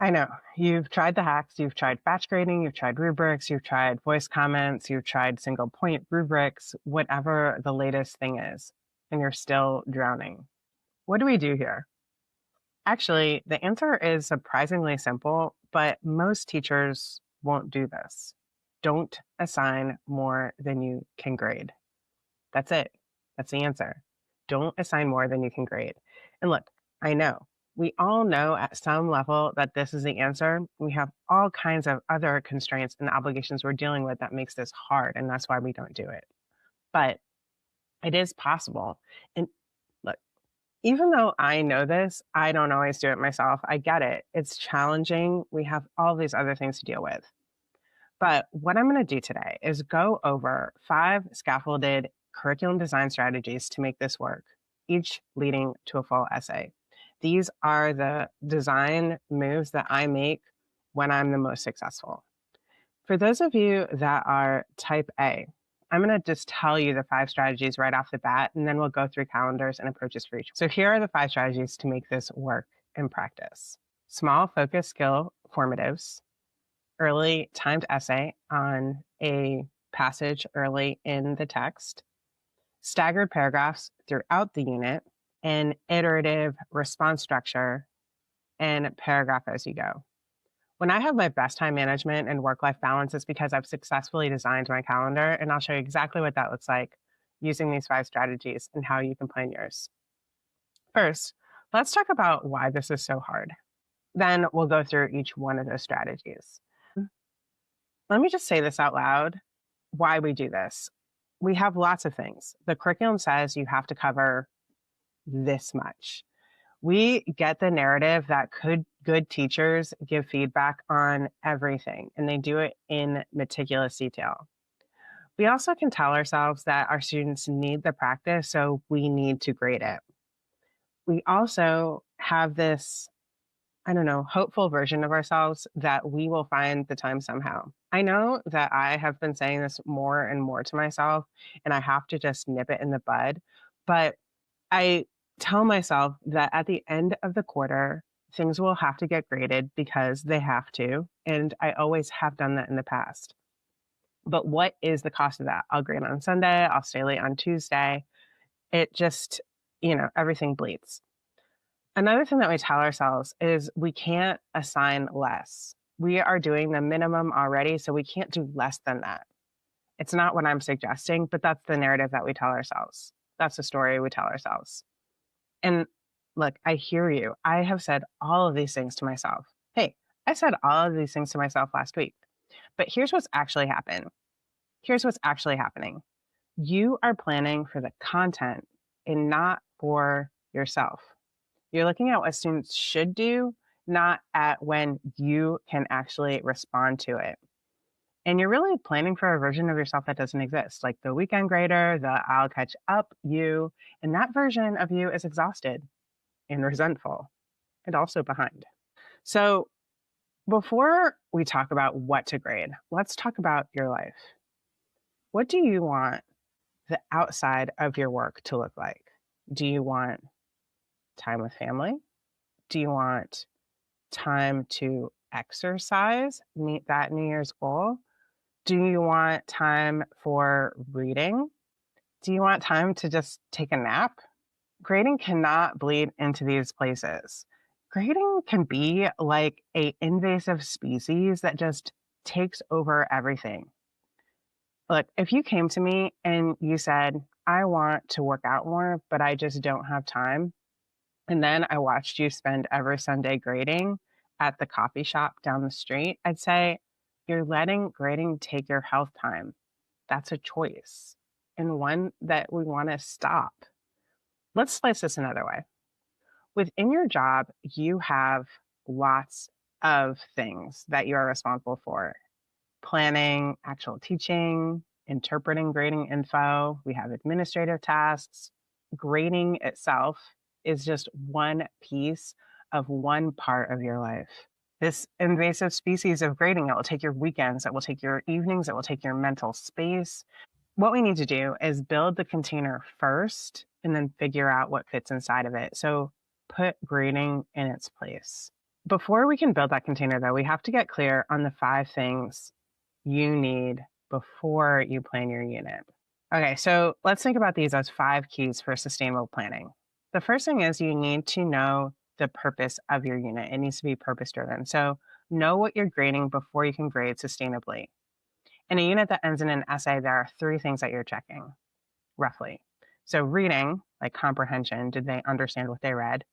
I know. You've tried the hacks, you've tried batch grading, you've tried rubrics, you've tried voice comments, you've tried single point rubrics, whatever the latest thing is, and you're still drowning. What do we do here? Actually, the answer is surprisingly simple, but most teachers won't do this. Don't assign more than you can grade. That's it. That's the answer. Don't assign more than you can grade. And look, I know we all know at some level that this is the answer. We have all kinds of other constraints and obligations we're dealing with that makes this hard, and that's why we don't do it. But it is possible. And look, even though I know this, I don't always do it myself. I get it. It's challenging. We have all these other things to deal with. But what I'm going to do today is go over 5 scaffolded curriculum design strategies to make this work, each leading to a full essay. These are the design moves that I make when I'm the most successful. For those of you that are type A, I'm going to just tell you the 5 strategies right off the bat, and then we'll go through calendars and approaches for each. So here are the 5 strategies to make this work in practice. Small focus skill formatives, early timed essay on a passage early in the text, staggered paragraphs throughout the unit, an iterative response structure, and paragraph as you go. When I have my best time management and work-life balance, it's because I've successfully designed my calendar, and I'll show you exactly what that looks like using these 5 strategies and how you can plan yours. First, let's talk about why this is so hard. Then we'll go through each one of those strategies. Let me just say this out loud, why we do this. We have lots of things. The curriculum says you have to cover this much. We get the narrative that good teachers give feedback on everything, and they do it in meticulous detail. We also can tell ourselves that our students need the practice, so we need to grade it. We also have this, hopeful version of ourselves that we will find the time somehow. I know that I have been saying this more and more to myself, and I have to just nip it in the bud, but I tell myself that at the end of the quarter, things will have to get graded because they have to, and I always have done that in the past. But what is the cost of that? I'll grade on Sunday, I'll stay late on Tuesday. It just, everything bleeds. Another thing that we tell ourselves is we can't assign less. We are doing the minimum already, so we can't do less than that. It's not what I'm suggesting, but that's the narrative that we tell ourselves. That's the story we tell ourselves. And look, I hear you. I have said all of these things to myself. Hey, I said all of these things to myself last week. But here's what's actually happened. Here's what's actually happening. You are planning for the content and not for yourself. You're looking at what students should do, not at when you can actually respond to it. And you're really planning for a version of yourself that doesn't exist, like the weekend grader, the I'll catch up you, and that version of you is exhausted and resentful and also behind. So before we talk about what to grade, let's talk about your life. What do you want the outside of your work to look like? Do you want time with family? Do you want time to exercise, meet that New Year's goal? Do you want time for reading? Do you want time to just take a nap? Grading cannot bleed into these places. Grading can be like an invasive species that just takes over everything. Look, if you came to me and you said, I want to work out more, but I just don't have time, and then I watched you spend every Sunday grading at the coffee shop down the street, I'd say, you're letting grading take your health time. That's a choice, and one that we want to stop. Let's slice this another way. Within your job, you have lots of things that you are responsible for. Planning, actual teaching, interpreting grading info. We have administrative tasks. Grading itself is just one piece of one part of your life. This invasive species of grading, it will take your weekends, it will take your evenings, it will take your mental space. What we need to do is build the container first and then figure out what fits inside of it. So put grading in its place. Before we can build that container, though, we have to get clear on the 5 things you need before you plan your unit. Okay, so let's think about these as 5 keys for sustainable planning. The first thing is you need to know the purpose of your unit. It needs to be purpose driven. So know what you're grading before you can grade sustainably. In a unit that ends in an essay, there are 3 things that you're checking, roughly. So reading, like comprehension, did they understand what they read?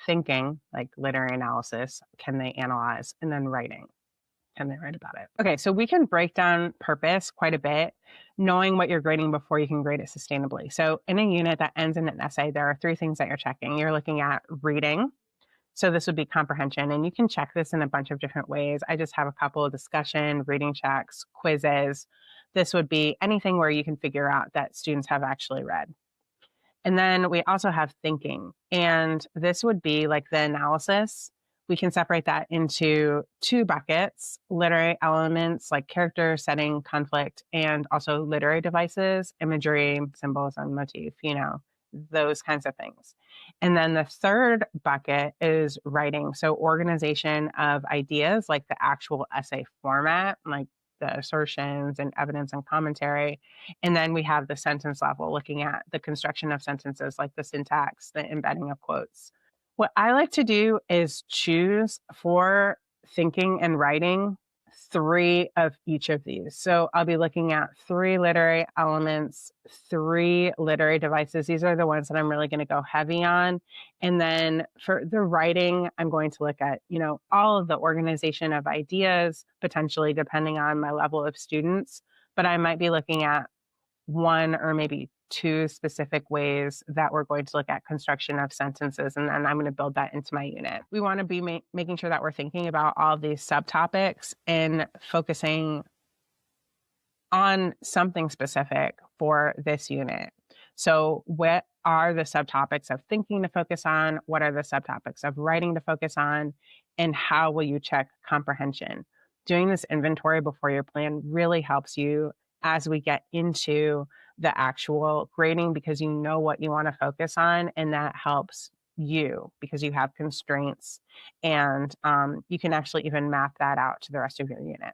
Thinking, like literary analysis, can they analyze? And then writing, can they write about it? Okay, so we can break down purpose quite a bit, knowing what you're grading before you can grade it sustainably. So in a unit that ends in an essay, there are 3 things that you're checking. You're looking at reading. So this would be comprehension, and you can check this in a bunch of different ways. I just have a couple of discussion, reading checks, quizzes. This would be anything where you can figure out that students have actually read. And then we also have thinking, and this would be like the analysis. We can separate that into 2 buckets, literary elements like character, setting, conflict, and also literary devices, imagery, symbols, and motif, those kinds of things. And then the third bucket is writing. So organization of ideas, like the actual essay format, like the assertions and evidence and commentary. And then we have the sentence level, looking at the construction of sentences, like the syntax, the embedding of quotes. What I like to do is choose for thinking and writing 3 of each of these. So I'll be looking at 3 literary elements, 3 literary devices. These are the ones that I'm really going to go heavy on. And then for the writing, I'm going to look at, all of the organization of ideas, potentially depending on my level of students. But I might be looking at 1 or maybe 2 specific ways that we're going to look at construction of sentences, and then I'm going to build that into my unit. We want to be making sure that we're thinking about all of these subtopics and focusing on something specific for this unit. So what are the subtopics of thinking to focus on? What are the subtopics of writing to focus on? And how will you check comprehension? Doing this inventory before your plan really helps you as we get into the actual grading, because you know what you want to focus on, and that helps you because you have constraints, and you can actually even map that out to the rest of your unit.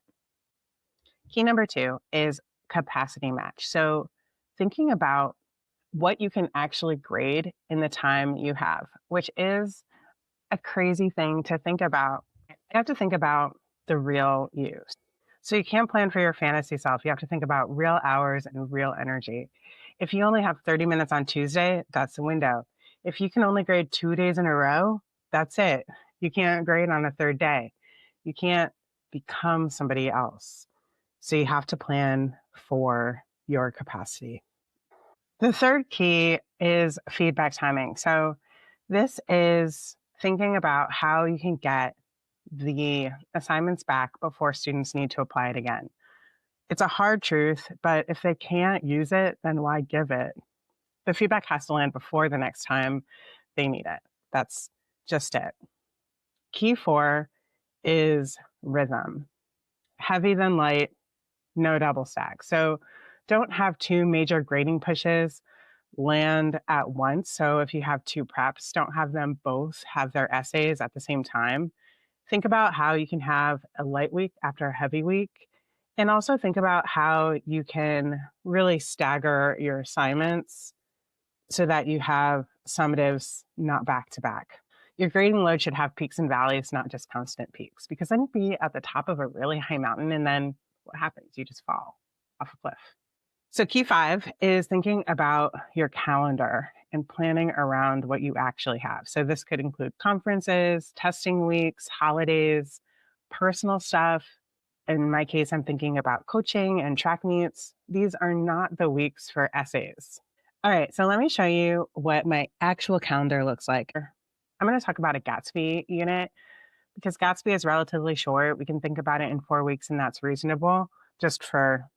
Key number 2 is capacity match. So thinking about what you can actually grade in the time you have, which is a crazy thing to think about. You have to think about the real you. So you can't plan for your fantasy self. You have to think about real hours and real energy. If you only have 30 minutes on Tuesday, that's the window. If you can only grade 2 days in a row, that's it. You can't grade on a 3rd day. You can't become somebody else. So you have to plan for your capacity. The 3rd key is feedback timing. So this is thinking about how you can get the assignments back before students need to apply it again. It's a hard truth, but if they can't use it, then why give it? The feedback has to land before the next time they need it. That's just it. Key 4 is rhythm. Heavy then light, no double stack. So don't have 2 major grading pushes land at once. So if you have 2 preps, don't have them both have their essays at the same time. Think about how you can have a light week after a heavy week, and also think about how you can really stagger your assignments so that you have summatives not back to back. Your grading load should have peaks and valleys, not just constant peaks, because then you'd be at the top of a really high mountain, and then what happens? You just fall off a cliff. So key 5 is thinking about your calendar and planning around what you actually have. So this could include conferences, testing weeks, holidays, personal stuff. In my case, I'm thinking about coaching and track meets. These are not the weeks for essays. All right, so let me show you what my actual calendar looks like. I'm going to talk about a Gatsby unit because Gatsby is relatively short. We can think about it in 4 weeks, and that's reasonable just for,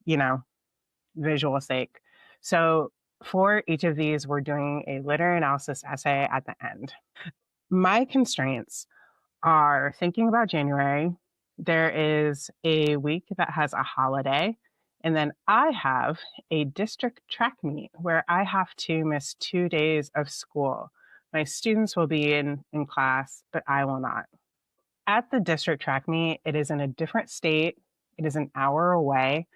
visual sake. So for each of these, we're doing a literary analysis essay at the end. My constraints are thinking about January. There is a week that has a holiday, and then I have a district track meet where I have to miss 2 days of school. My students will be in class, but I will not. At the district track meet, it is in a different state. It is an hour away.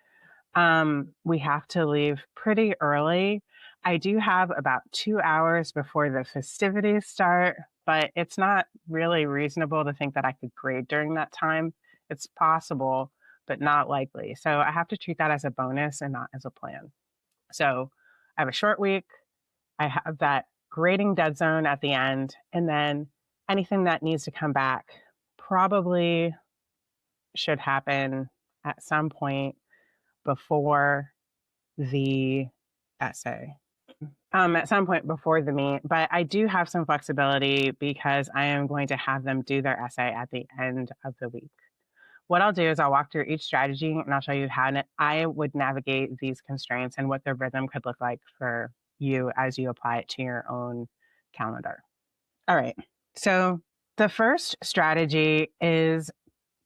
We have to leave pretty early. I do have about 2 hours before the festivities start, but it's not really reasonable to think that I could grade during that time. It's possible, but not likely. So I have to treat that as a bonus and not as a plan. So I have a short week. I have that grading dead zone at the end, and then anything that needs to come back probably should happen at some point before the essay. At some point before the meet, but I do have some flexibility because I am going to have them do their essay at the end of the week. What I'll do is I'll walk through each strategy and I'll show you how I would navigate these constraints and what the rhythm could look like for you as you apply it to your own calendar. All right. So the first strategy is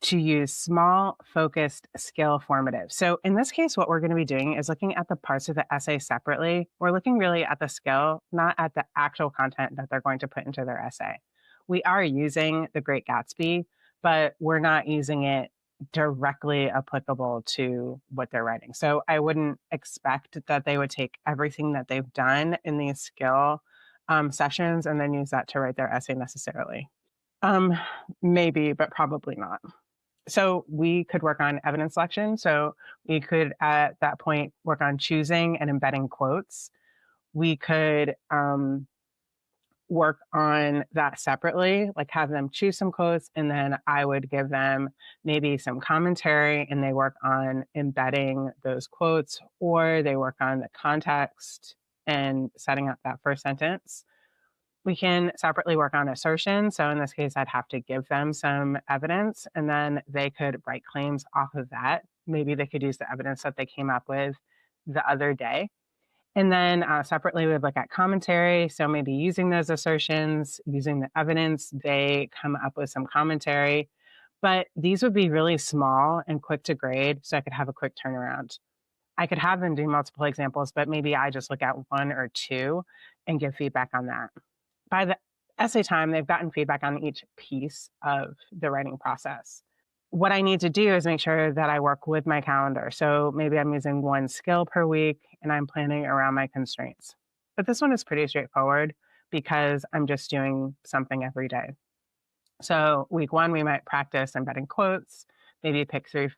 to use small, focused skill formatives. So in this case, what we're going to be doing is looking at the parts of the essay separately. We're looking really at the skill, not at the actual content that they're going to put into their essay. We are using The Great Gatsby, but we're not using it directly applicable to what they're writing. So I wouldn't expect that they would take everything that they've done in these skill sessions and then use that to write their essay necessarily. Maybe, but probably not. So we could work on evidence selection. So we could, at that point, work on choosing and embedding quotes. We could work on that separately, like have them choose some quotes, and then I would give them maybe some commentary, and they work on embedding those quotes, or they work on the context and setting up that first sentence. We can separately work on assertion. So in this case, I'd have to give them some evidence and then they could write claims off of that. Maybe they could use the evidence that they came up with the other day. And then separately, we would look at commentary. So maybe using those assertions, using the evidence, they come up with some commentary. But these would be really small and quick to grade, so I could have a quick turnaround. I could have them do multiple examples, but maybe I just look at one or two and give feedback on that. By the essay time, they've gotten feedback on each piece of the writing process. What I need to do is make sure that I work with my calendar. So maybe I'm using one skill per week and I'm planning around my constraints. But this one is pretty straightforward because I'm just doing something every day. So week one, we might practice embedding quotes, maybe pick three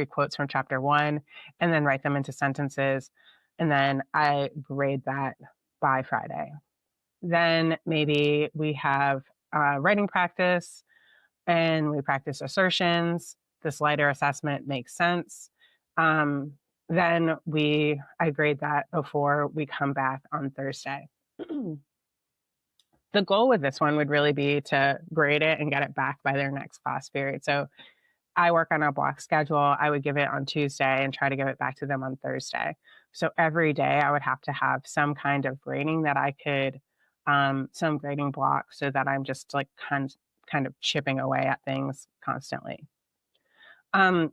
quotes from chapter one, and then write them into sentences. And then I grade that by Friday. Then maybe we have writing practice and we practice assertions. This lighter assessment makes sense. Then I grade that before we come back on Thursday. The goal with this one would really be to grade it and get it back by their next class period. So I work on a block schedule. I would give it on Tuesday and try to give it back to them on Thursday. So every day I would have to have some kind of grading that I could, some grading block so that I'm just like kind of chipping away at things constantly.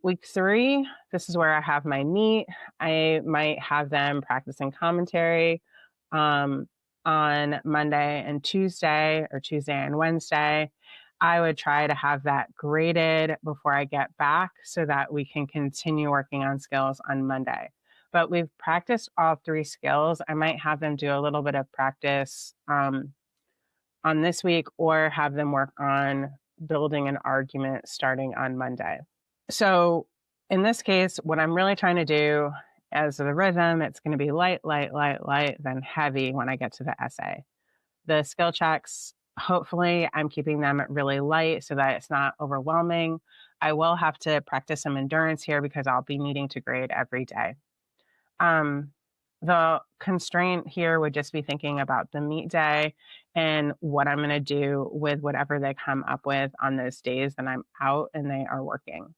Week three, this is where I have my meet. I might have them practicing commentary on Monday and Tuesday, or Tuesday and Wednesday. I would try to have that graded before I get back so that we can continue working on skills on Monday. But we've practiced all three skills. I might have them do a little bit of practice on this week or have them work on building an argument starting on Monday. So in this case, what I'm really trying to do as the rhythm, it's going to be light, then heavy when I get to the essay. The skill checks, hopefully I'm keeping them really light so that it's not overwhelming. I will have to practice some endurance here because I'll be needing to grade every day. The constraint here would just be thinking about the meet day and what I'm going to do with whatever they come up with on those days that I'm out and they are working.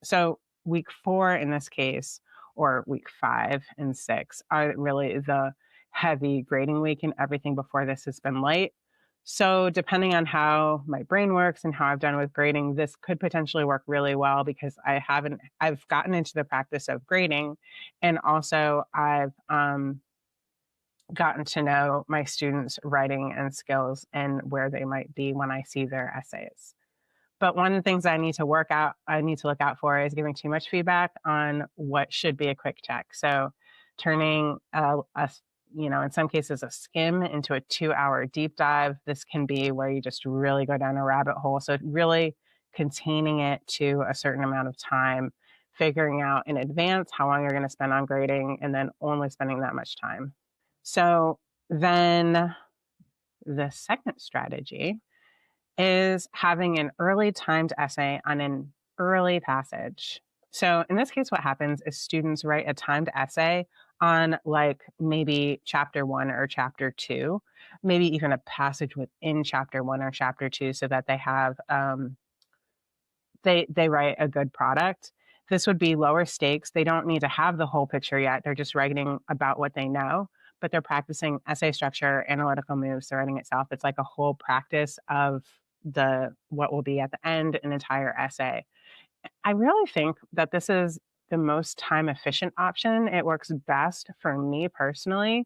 So week 4 in this case, or week 5 and 6 are really the heavy grading week, and everything before this has been light. So depending on how my brain works and how I've done with grading, this could potentially work really well because I've gotten into the practice of grading, and also I've gotten to know my students' writing and skills and where they might be when I see their essays. But one of the things I need to look out for is giving too much feedback on what should be a quick check. So turning in some cases a skim into a 2-hour deep dive. This can be where you just really go down a rabbit hole. So really containing it to a certain amount of time, figuring out in advance how long you're going to spend on grading, and then only spending that much time. So then the second strategy is having an early timed essay on an early passage. So in this case, what happens is students write a timed essay on like maybe chapter 1 or chapter 2, maybe even a passage within chapter 1 or chapter 2, so that they have they write a good product. This would be lower stakes. They don't need to have the whole picture yet. They're just writing about what they know, but they're practicing essay structure, analytical moves, the writing itself. It's like a whole practice of what will be at the end, an entire essay. I really think that this is the most time efficient option. It works best for me personally.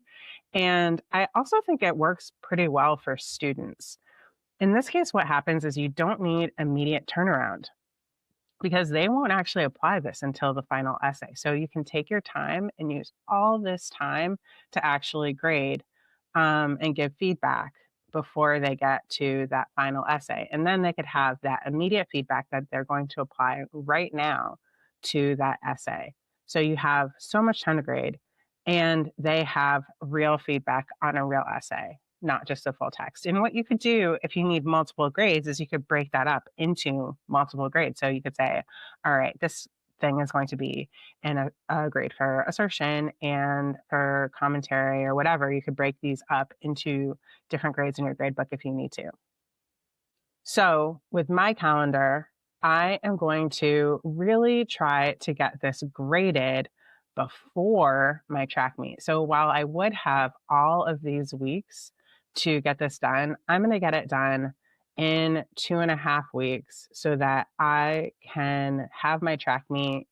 And I also think it works pretty well for students. In this case, what happens is you don't need immediate turnaround, because they won't actually apply this until the final essay. So you can take your time and use all this time to actually grade and give feedback before they get to that final essay. And then they could have that immediate feedback that they're going to apply right now to that essay. So you have so much time to grade, and they have real feedback on a real essay, not just a full text. And what you could do if you need multiple grades is you could break that up into multiple grades. So you could say, all right, this thing is going to be in a grade for assertion and for commentary or whatever. You could break these up into different grades in your grade book if you need to. So with my calendar, I am going to really try to get this graded before my track meet. So while I would have all of these weeks to get this done, I'm going to get it done in 2.5 weeks so that I can have my track meet,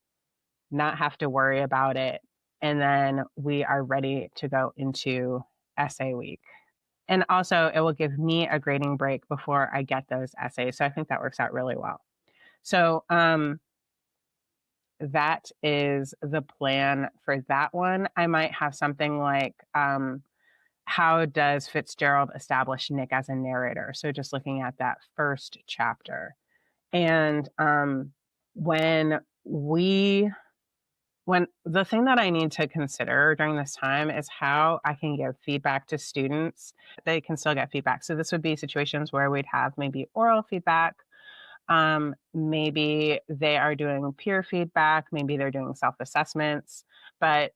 not have to worry about it. And then we are ready to go into essay week. And also it will give me a grading break before I get those essays. So I think that works out really well. So that is the plan for that one. I might have something like, how does Fitzgerald establish Nick as a narrator? So just looking at that first chapter. And when the thing that I need to consider during this time is how I can give feedback to students. They can still get feedback. So this would be situations where we'd have maybe oral feedback. Maybe they are doing peer feedback. Maybe they're doing self-assessments. But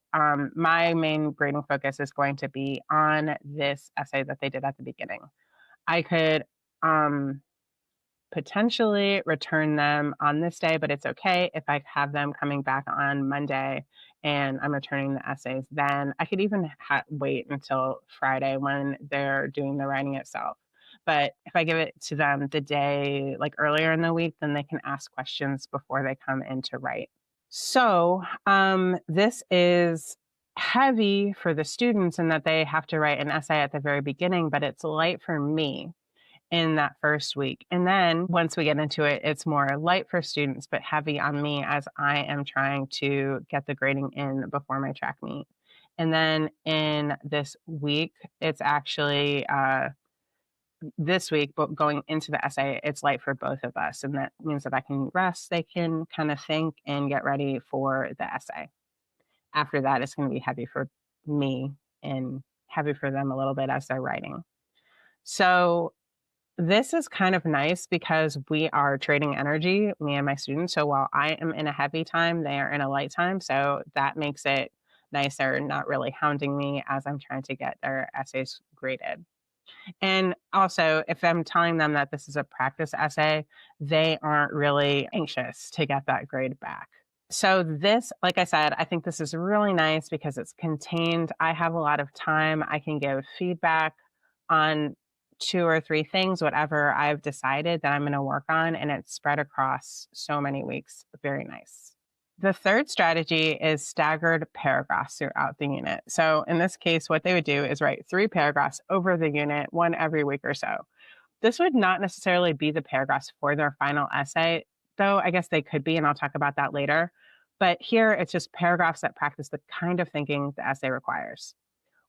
my main grading focus is going to be on this essay that they did at the beginning. I could potentially return them on this day, but it's okay if I have them coming back on Monday and I'm returning the essays. Then I could even wait until Friday when they're doing the writing itself. But if I give it to them the day like earlier in the week, then they can ask questions before they come in to write. So this is heavy for the students in that they have to write an essay at the very beginning, but it's light for me in that first week. And then once we get into it, it's more light for students, but heavy on me as I am trying to get the grading in before my track meet. And then in this week, it's actually this week, but going into the essay, it's light for both of us. And that means that I can rest, they can kind of think and get ready for the essay. After that, it's going to be heavy for me and heavy for them a little bit as they're writing. So this is kind of nice because we are trading energy, me and my students. So while I am in a heavy time, they are in a light time. So that makes it nicer, not really hounding me as I'm trying to get their essays graded. And also, if I'm telling them that this is a practice essay, they aren't really anxious to get that grade back. So this, like I said, I think this is really nice because it's contained. I have a lot of time. I can give feedback on 2 or 3 things, whatever I've decided that I'm going to work on, and it's spread across so many weeks. Very nice. The third strategy is staggered paragraphs throughout the unit. So in this case, what they would do is write 3 paragraphs over the unit, one every week or so. This would not necessarily be the paragraphs for their final essay, though I guess they could be, and I'll talk about that later. But here it's just paragraphs that practice the kind of thinking the essay requires.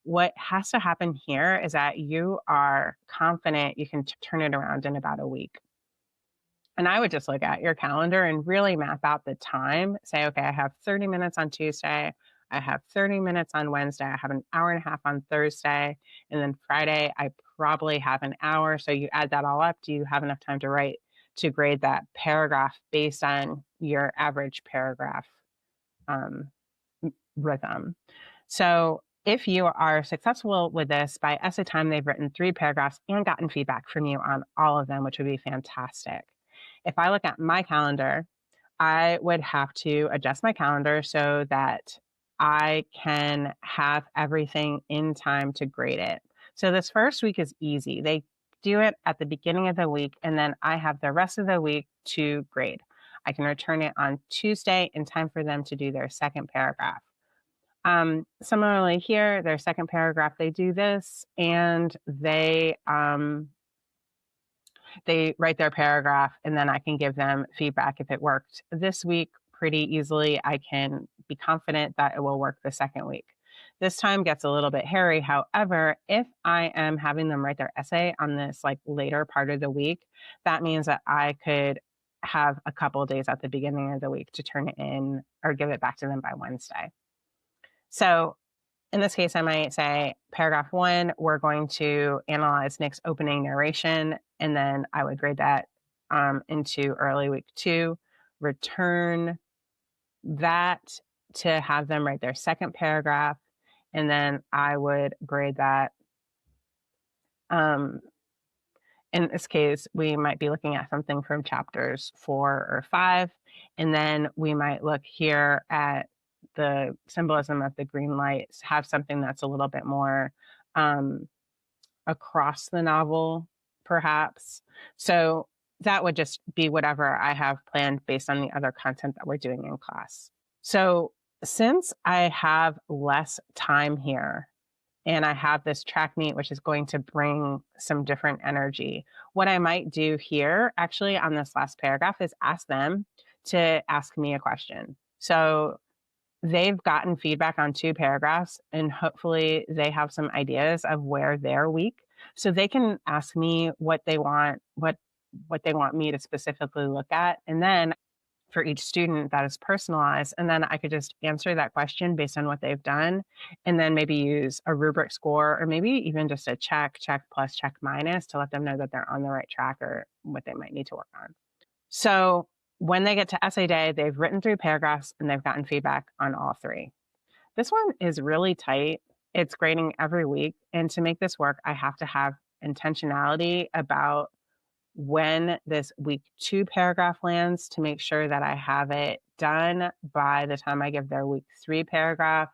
What has to happen here is that you are confident you can turn it around in about a week. And I would just look at your calendar and really map out the time. Say, okay, I have 30 minutes on Tuesday. I have 30 minutes on Wednesday. I have an hour and a half on Thursday. And then Friday, I probably have an hour. So you add that all up. Do you have enough time to grade that paragraph based on your average paragraph rhythm? So if you are successful with this, by essay time, they've written 3 paragraphs and gotten feedback from you on all of them, which would be fantastic. If I look at my calendar, I would have to adjust my calendar so that I can have everything in time to grade it. So this first week is easy. They do it at the beginning of the week, and then I have the rest of the week to grade. I can return it on Tuesday in time for them to do their second paragraph. Similarly here, their second paragraph, they do this and they write their paragraph, and then I can give them feedback if it worked this week pretty easily. I can be confident that it will work the second week. This time gets a little bit hairy. However, if I am having them write their essay on this like later part of the week, that means that I could have a couple of days at the beginning of the week to turn it in or give it back to them by Wednesday. So in this case, I might say paragraph 1, we're going to analyze Nick's opening narration, and then I would grade that into early week 2, return that to have them write their second paragraph, and then I would grade that. In this case, we might be looking at something from chapters 4 or 5, and then we might look here at the symbolism of the green lights, have something that's a little bit more across the novel, perhaps. So that would just be whatever I have planned based on the other content that we're doing in class. So since I have less time here and I have this track meet, which is going to bring some different energy, what I might do here actually on this last paragraph is ask them to ask me a question. So they've gotten feedback on 2 paragraphs, and hopefully they have some ideas of where they're weak. So they can ask me what they want, what they want me to specifically look at. And then for each student, that is personalized. And then I could just answer that question based on what they've done, and then maybe use a rubric score, or maybe even just a check plus, check minus, to let them know that they're on the right track or what they might need to work on. So when they get to essay day, they've written 3 paragraphs and they've gotten feedback on all 3. This one is really tight. It's grading every week. And to make this work, I have to have intentionality about when this week 2 paragraph lands to make sure that I have it done by the time I give their week 3 paragraph,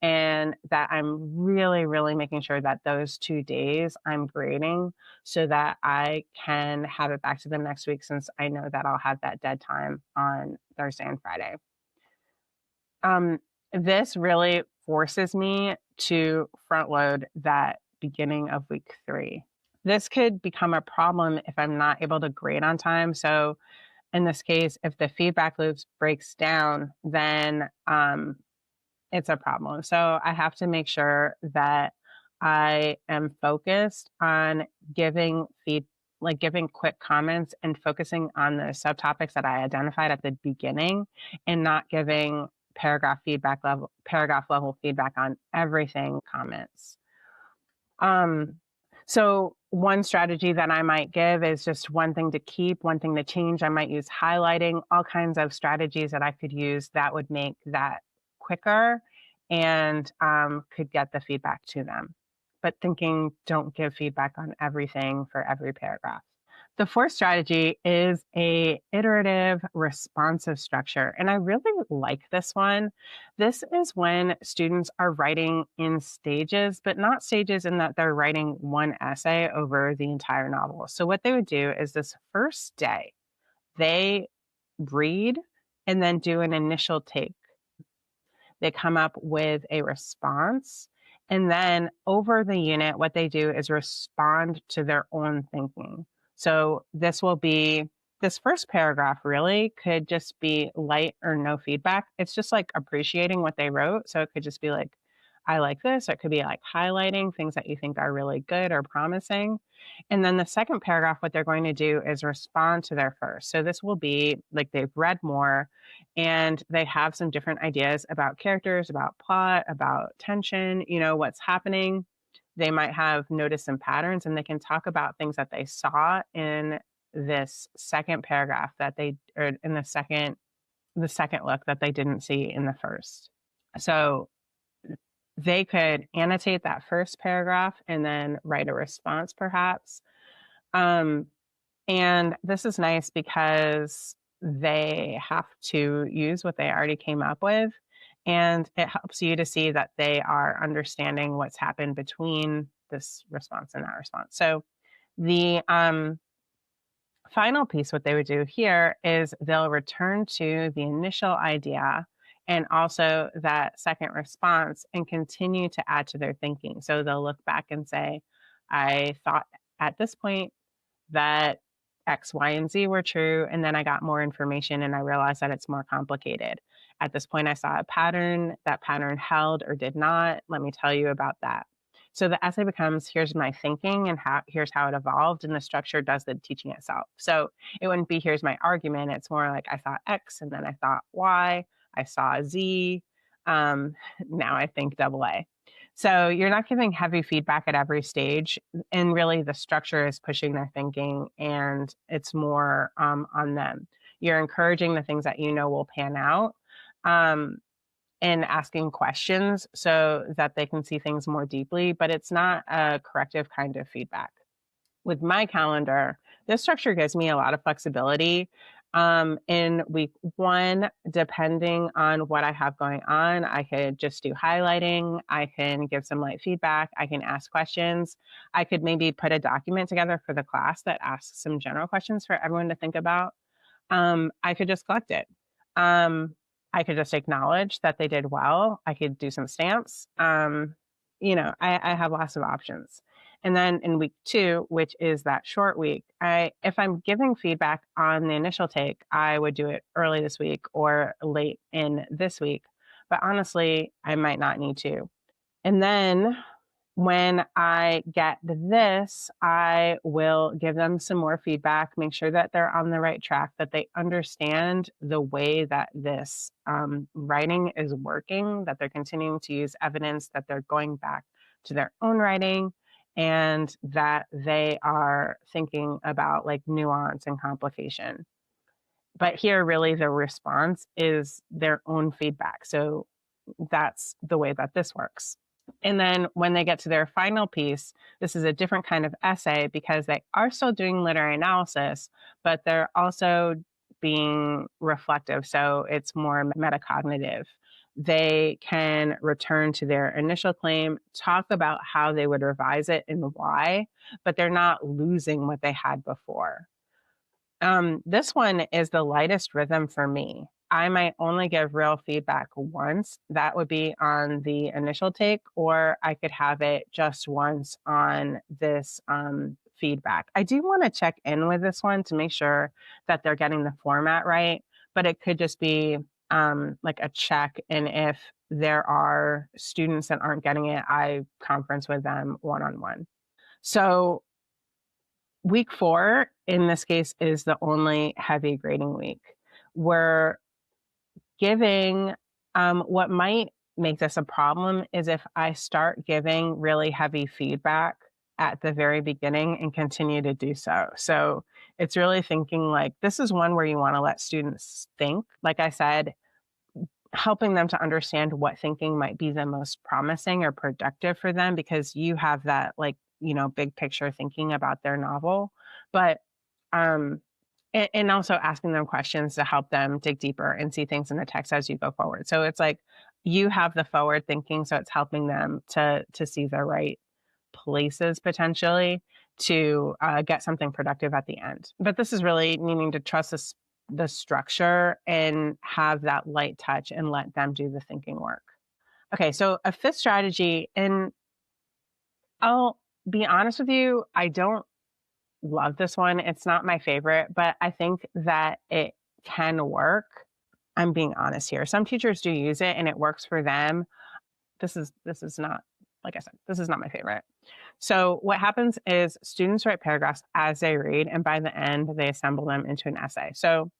and that I'm really, really making sure that those 2 days I'm grading so that I can have it back to them next week, since I know that I'll have that dead time on Thursday and Friday. This really forces me to front load that beginning of week 3. This could become a problem if I'm not able to grade on time. So in this case, if the feedback loops breaks down, then it's a problem. So I have to make sure that I am focused on giving quick comments and focusing on the subtopics that I identified at the beginning, and not giving paragraph level feedback on everything comments. So one strategy that I might give is just one thing to keep, one thing to change. I might use highlighting, all kinds of strategies that I could use that would make that quicker and could get the feedback to them. But thinking, don't give feedback on everything for every paragraph. The 4th strategy is a iterative responsive structure. And I really like this one. This is when students are writing in stages, but not stages in that they're writing one essay over the entire novel. So what they would do is this first day, they read and then do an initial take. They come up with a response, And then over the unit, what they do is respond to their own thinking. So this will be, this first paragraph really could just be light or no feedback. It's just like appreciating what they wrote. So it could just be like, I like this. Or it could be like highlighting things that you think are really good or promising. And then the second paragraph, what they're going to do is respond to their first. So this will be like they've read more and they have some different ideas about characters, about plot, about tension, what's happening. They might have noticed some patterns and they can talk about things that they saw in this second paragraph or in the second look that they didn't see in the first. So they could annotate that first paragraph and then write a response perhaps. And this is nice because they have to use what they already came up with. And it helps you to see that they are understanding what's happened between this response and that response. So the final piece, what they would do here is they'll return to the initial idea and also that second response and continue to add to their thinking. So they'll look back and say, I thought at this point that X, Y, and Z were true. And then I got more information and I realized that it's more complicated. At this point, I saw a pattern. That pattern held or did not. Let me tell you about that. So the essay becomes, here's my thinking and here's how it evolved. And the structure does the teaching itself. So it wouldn't be, here's my argument. It's more like I thought X and then I thought Y. I saw Z. Now I think double A. So you're not giving heavy feedback at every stage. And really the structure is pushing their thinking and it's more on them. You're encouraging the things that will pan out and asking questions so that they can see things more deeply, but it's not a corrective kind of feedback. With my calendar, this structure gives me a lot of flexibility. In week 1, depending on what I have going on, I could just do highlighting. I can give some light feedback. I can ask questions. I could maybe put a document together for the class that asks some general questions for everyone to think about. I could just collect it. I could just acknowledge that they did well. I could do some stamps. I have lots of options. And then in week 2, which is that short week, if I'm giving feedback on the initial take, I would do it early this week or late in this week. But honestly, I might not need to. And then when I get this, I will give them some more feedback, make sure that they're on the right track, that they understand the way that this writing is working, that they're continuing to use evidence, that they're going back to their own writing, and that they are thinking about like nuance and complication. But here, really, the response is their own feedback. So that's the way that this works. And then when they get to their final piece, this is a different kind of essay because they are still doing literary analysis, but they're also being reflective. So it's more metacognitive. They can return to their initial claim, talk about how they would revise it and why, but they're not losing what they had before. This one is the lightest rhythm for me. I might only give real feedback once. That would be on the initial take, or I could have it just once on this feedback. I do want to check in with this one to make sure that they're getting the format right, but it could just be like a check. And if there are students that aren't getting it, I conference with them one-on-one. So week 4, in this case, is the only heavy grading week. We're giving, what might make this a problem is if I start giving really heavy feedback at the very beginning and continue to do so. So it's really thinking like, this is one where you want to let students think. Like I said, helping them to understand what thinking might be the most promising or productive for them, because you have that like, big picture thinking about their novel. But and also asking them questions to help them dig deeper and see things in the text as you go forward. So it's like you have the forward thinking, so it's helping them to see the right places potentially to get something productive at the end. But this is really needing to trust the structure and have that light touch and let them do the thinking work. Okay, so a 5th strategy, and I'll be honest with you, I don't love this one. It's not my favorite, but I think that it can work. I'm being honest here. Some teachers do use it and it works for them. This is not, like I said, this is not my favorite. So what happens is students write paragraphs as they read, and by the end, they assemble them into an essay. So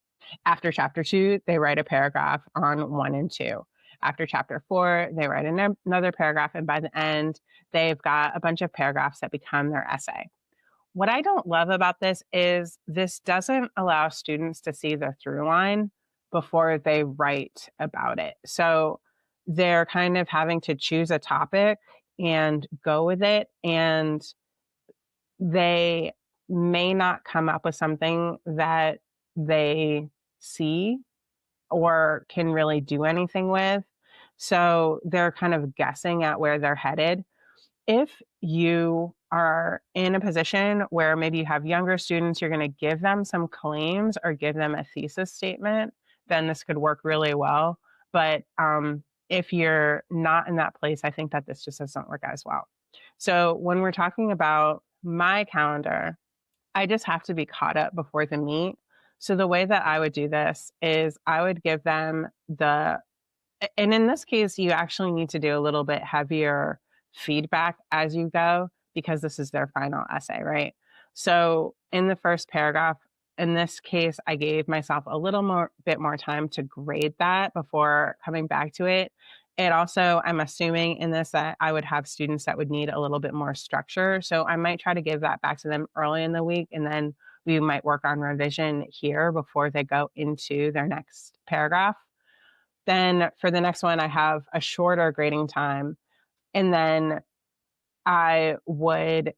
after chapter 2, they write a paragraph on 1 and 2. After chapter 4, they write another paragraph, and by the end, they've got a bunch of paragraphs that become their essay. What I don't love about this is this doesn't allow students to see the through line before they write about it. So they're kind of having to choose a topic and go with it. And they may not come up with something that they see or can really do anything with. So they're kind of guessing at where they're headed. If you are in a position where maybe you have younger students, you're going to give them some claims or give them a thesis statement, then this could work really well. But if you're not in that place, I think that this just doesn't work as well. So when we're talking about my calendar, I just have to be caught up before the meet. So the way that I would do this is I would give them and in this case, you actually need to do a little bit heavier feedback as you go because this is their final essay, right? So in the first paragraph, in this case, I gave myself a bit more time to grade that before coming back to it. It also, I'm assuming in this that I would have students that would need a little bit more structure. So I might try to give that back to them early in the week, and then we might work on revision here before they go into their next paragraph. Then for the next one, I have a shorter grading time. And then I would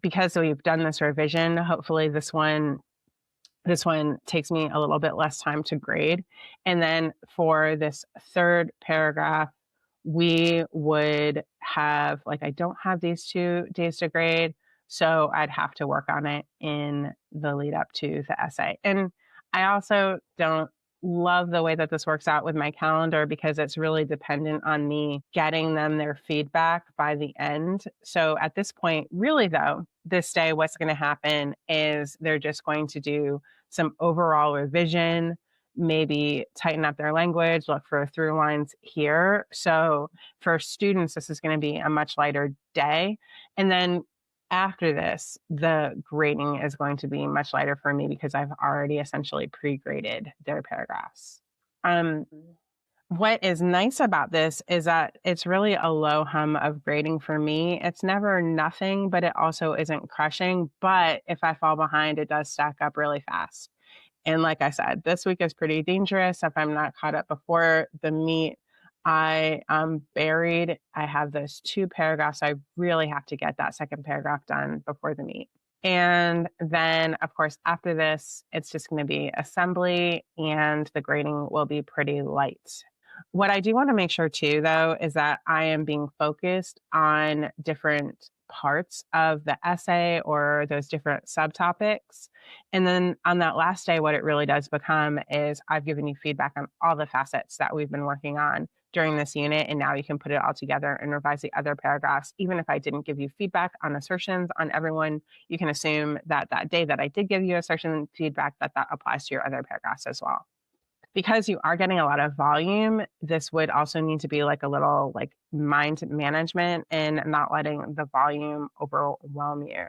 because we've done this revision, hopefully this one takes me a little bit less time to grade. And then for this third paragraph, we would have, like, I don't have these 2 days to grade, so I'd have to work on it in the lead up to the essay. And I also don't love the way that this works out with my calendar because it's really dependent on me getting them their feedback by the end. So at this point, really though, this day, what's going to happen is they're just going to do some overall revision, maybe tighten up their language, look for through lines here. So for students, this is going to be a much lighter day. And then after this, the grading is going to be much lighter for me because I've already essentially pre-graded their paragraphs. What is nice about this is that it's really a low hum of grading for me. It's never nothing, but it also isn't crushing. But if I fall behind, it does stack up really fast. And like I said, this week is pretty dangerous. If I'm not caught up before the meet, I am buried. I have those 2 paragraphs. I really have to get that second paragraph done before the meet. And then, of course, after this, it's just going to be assembly and the grading will be pretty light. What I do want to make sure too, though, is that I am being focused on different parts of the essay or those different subtopics. And then on that last day, what it really does become is I've given you feedback on all the facets that we've been working on during this unit. And now you can put it all together and revise the other paragraphs. Even if I didn't give you feedback on assertions on everyone, you can assume that that day that I did give you assertion feedback, that applies to your other paragraphs as well. Because you are getting a lot of volume, this would also need to be like a little like mind management and not letting the volume overwhelm you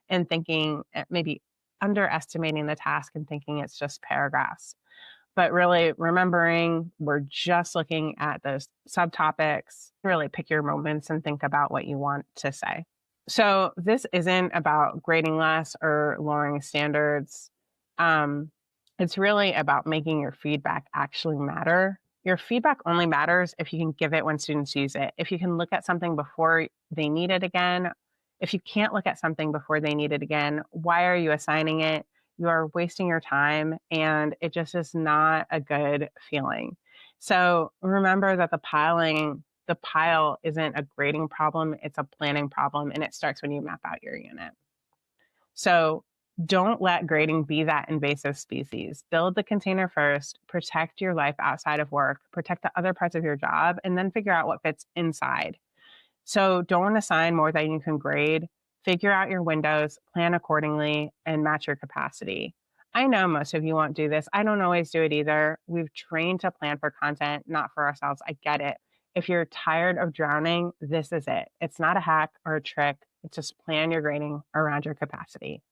and thinking maybe underestimating the task and thinking it's just paragraphs. But really remembering we're just looking at those subtopics, really pick your moments and think about what you want to say. So this isn't about grading less or lowering standards. It's really about making your feedback actually matter. Your feedback only matters if you can give it when students use it. If you can look at something before they need it again, if you can't look at something before they need it again, why are you assigning it? You are wasting your time and it just is not a good feeling. So remember that the pile isn't a grading problem, it's a planning problem, and it starts when you map out your unit. So don't let grading be that invasive species. Build the container first, protect your life outside of work, protect the other parts of your job, and then figure out what fits inside. So don't assign more than you can grade. Figure out your windows, plan accordingly, and match your capacity. I know most of you won't do this. I don't always do it either. We've trained to plan for content, not for ourselves. I get it. If you're tired of drowning, this is it. It's not a hack or a trick. It's just plan your grading around your capacity.